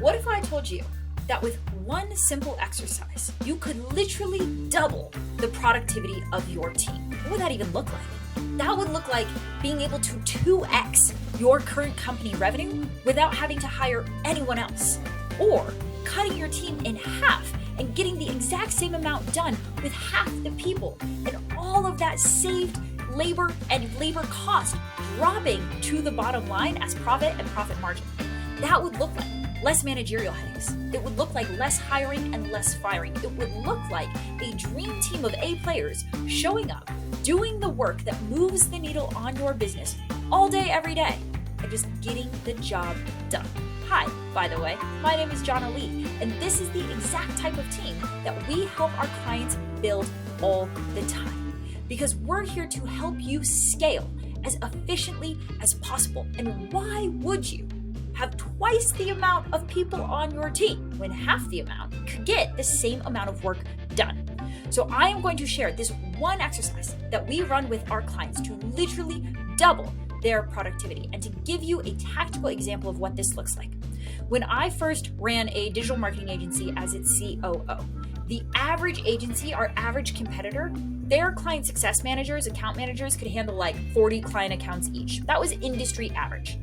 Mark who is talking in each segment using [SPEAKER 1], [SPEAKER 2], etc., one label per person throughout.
[SPEAKER 1] What if I told you that with one simple exercise, you could literally double the productivity of your team? What would that even look like? That would look like being able to 2x your current company revenue without having to hire anyone else, or cutting your team in half and getting the exact same amount done with half the people, and all of that saved labor and labor cost dropping to the bottom line as profit and profit margin. That would look like less managerial headaches. It would look like less hiring and less firing. It would look like a dream team of A players showing up, doing the work that moves the needle on your business all day, every day, and just getting the job done. Hi, by the way, my name is Jonna Lee, and this is the exact type of team that we help our clients build all the time. Because we're here to help you scale as efficiently as possible. And why would you have twice the amount of people on your team when half the amount could get the same amount of work done? So I am going to share this one exercise that we run with our clients to literally double their productivity and to give you a tactical example of what this looks like. When I first ran a digital marketing agency as its COO, the average agency, our average competitor, their client success managers, account managers could handle like 40 client accounts each. That was industry average.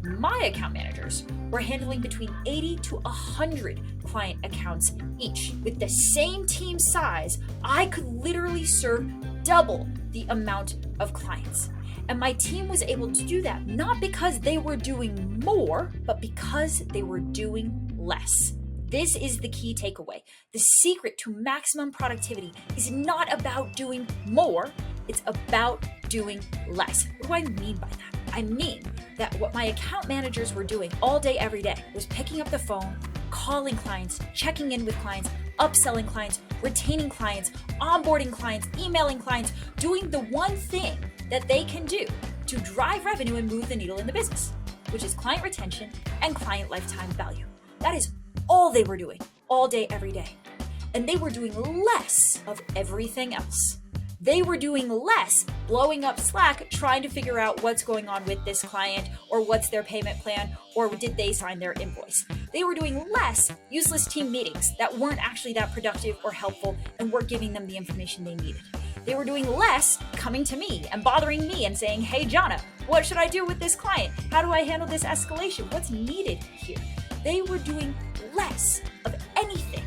[SPEAKER 1] My account managers were handling between 80 to 100 client accounts each. With the same team size, I could literally serve double the amount of clients. And my team was able to do that not because they were doing more, but because they were doing less. This is the key takeaway. The secret to maximum productivity is not about doing more, it's about doing less. What do I mean by that? I mean that what my account managers were doing all day, every day was picking up the phone, calling clients, checking in with clients, upselling clients, retaining clients, onboarding clients, emailing clients, doing the one thing that they can do to drive revenue and move the needle in the business, which is client retention and client lifetime value. That is all they were doing all day, every day. And they were doing less of everything else. They were doing less blowing up Slack, trying to figure out what's going on with this client or what's their payment plan or did they sign their invoice. They were doing less useless team meetings that weren't actually that productive or helpful and weren't giving them the information they needed. They were doing less coming to me and bothering me and saying, hey, Jonna, what should I do with this client? How do I handle this escalation? What's needed here? They were doing less of anything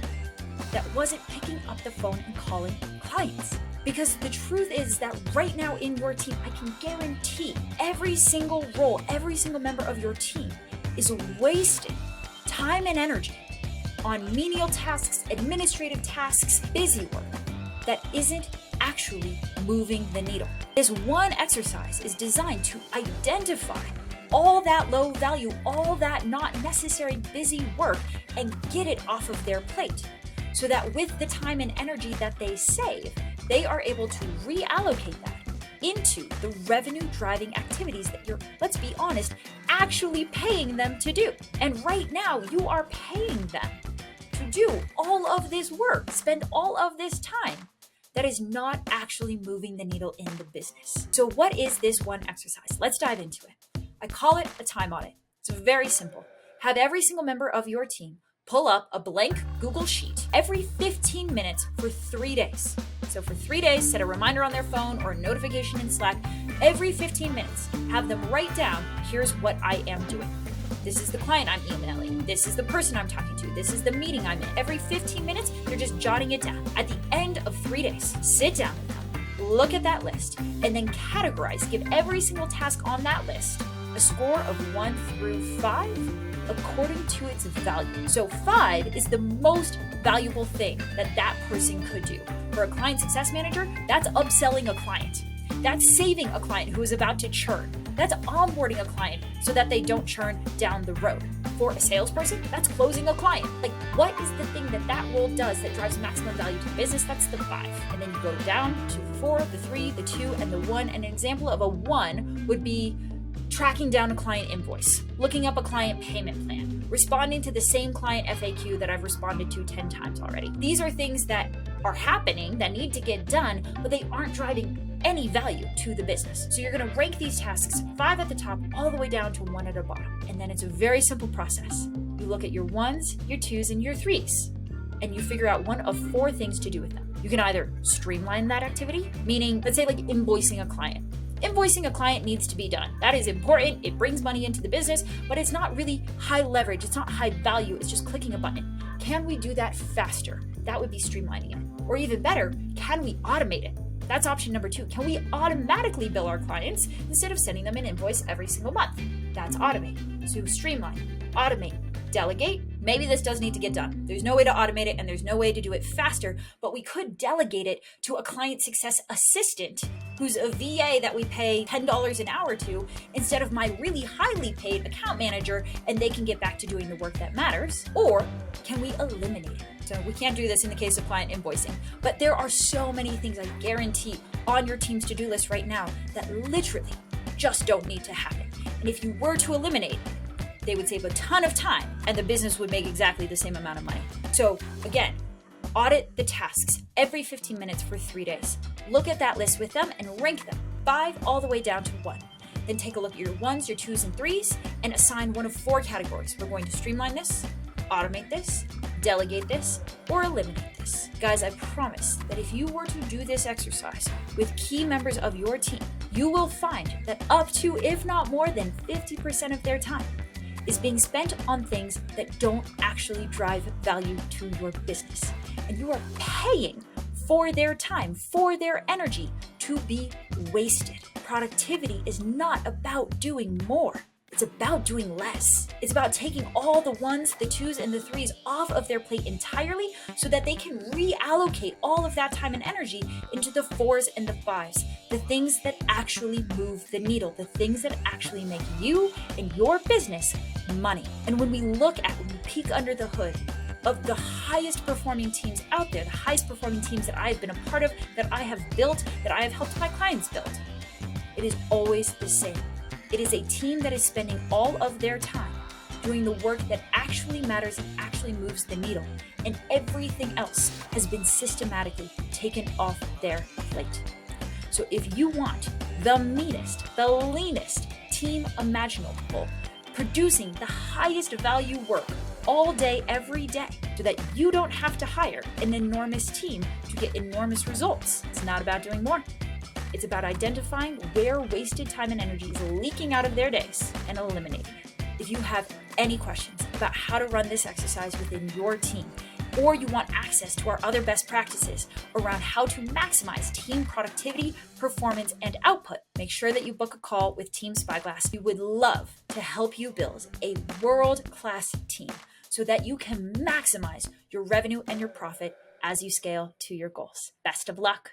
[SPEAKER 1] that wasn't picking up the phone and calling clients. Because the truth is that right now in your team, I can guarantee every single role, every single member of your team is wasting time and energy on menial tasks, administrative tasks, busy work that isn't actually moving the needle. This one exercise is designed to identify all that low value, all that not necessary busy work and get it off of their plate so that with the time and energy that they save, they are able to reallocate that into the revenue driving activities that you're, let's be honest, actually paying them to do. And right now you are paying them to do all of this work, spend all of this time that is not actually moving the needle in the business. So what is this one exercise? Let's dive into it. I call it a time audit. It's very simple. Have every single member of your team pull up a blank Google Sheet every 15 minutes for 3 days. So for 3 days, set a reminder on their phone or a notification in Slack. Every 15 minutes, have them write down, here's what I am doing. This is the client I'm emailing. This is the person I'm talking to. This is the meeting I'm in. Every 15 minutes, you're just jotting it down. At the end of 3 days, sit down with them, look at that list, and then categorize. Give every single task on that list a score of 1 through 5 according to its value. So 5 is the most valuable thing that that person could do. For a client success manager, that's upselling a client. That's saving a client who is about to churn. That's onboarding a client so that they don't churn down the road. For a salesperson, that's closing a client. Like, what is the thing that that role does that drives maximum value to the business? That's the 5. And then you go down to the 4, the 3, the 2, and the 1. An example of a 1 would be tracking down a client invoice, looking up a client payment plan, responding to the same client FAQ that I've responded to 10 times already. These are things that are happening that need to get done, but they aren't driving any value to the business. So you're going to rank these tasks 5 at the top all the way down to 1 at the bottom. And then it's a very simple process. You look at your ones, your twos, and your threes, and you figure out one of 4 things to do with them. You can either streamline that activity, meaning, let's say like invoicing a client. Invoicing a client needs to be done. That is important. It brings money into the business, but it's not really high leverage. It's not high value. It's just clicking a button. Can we do that faster? That would be streamlining it. Or even better, can we automate it? That's option number 2. Can we automatically bill our clients instead of sending them an invoice every single month? That's automate. So streamline, automate, delegate. Maybe this does need to get done. There's no way to automate it and there's no way to do it faster, but we could delegate it to a client success assistant who's a VA that we pay $10 an hour to instead of my really highly paid account manager, and they can get back to doing the work that matters. Or can we eliminate it? So we can't do this in the case of client invoicing, but there are so many things I guarantee on your team's to-do list right now that literally just don't need to happen. And if you were to eliminate, they would save a ton of time and the business would make exactly the same amount of money. So again, audit the tasks every 15 minutes for 3 days. Look at that list with them and rank them 5 all the way down to 1. Then take a look at your 1s, your 2s, and 3s and assign one of 4 categories. We're going to streamline this, automate this, delegate this, or eliminate this. Guys, I promise that if you were to do this exercise with key members of your team, you will find that up to, if not more than 50% of their time is being spent on things that don't actually drive value to your business. And you are paying for their time, for their energy to be wasted. Productivity is not about doing more. It's about doing less. It's about taking all the 1s, the 2s, and the 3s off of their plate entirely so that they can reallocate all of that time and energy into the 4s and the 5s, the things that actually move the needle, the things that actually make you and your business money. And when we peek under the hood of the highest performing teams out there, the highest performing teams that I've been a part of, that I have built, that I have helped my clients build, it is always the same. It is a team that is spending all of their time doing the work that actually matters and actually moves the needle, and everything else has been systematically taken off their plate. So if you want the meanest, the leanest team imaginable, producing the highest value work all day, every day, so that you don't have to hire an enormous team to get enormous results, it's not about doing more. It's about identifying where wasted time and energy is leaking out of their days and eliminating it. If you have any questions about how to run this exercise within your team, or you want access to our other best practices around how to maximize team productivity, performance, and output, make sure that you book a call with Team Spyglass. We would love to help you build a world-class team so that you can maximize your revenue and your profit as you scale to your goals. Best of luck.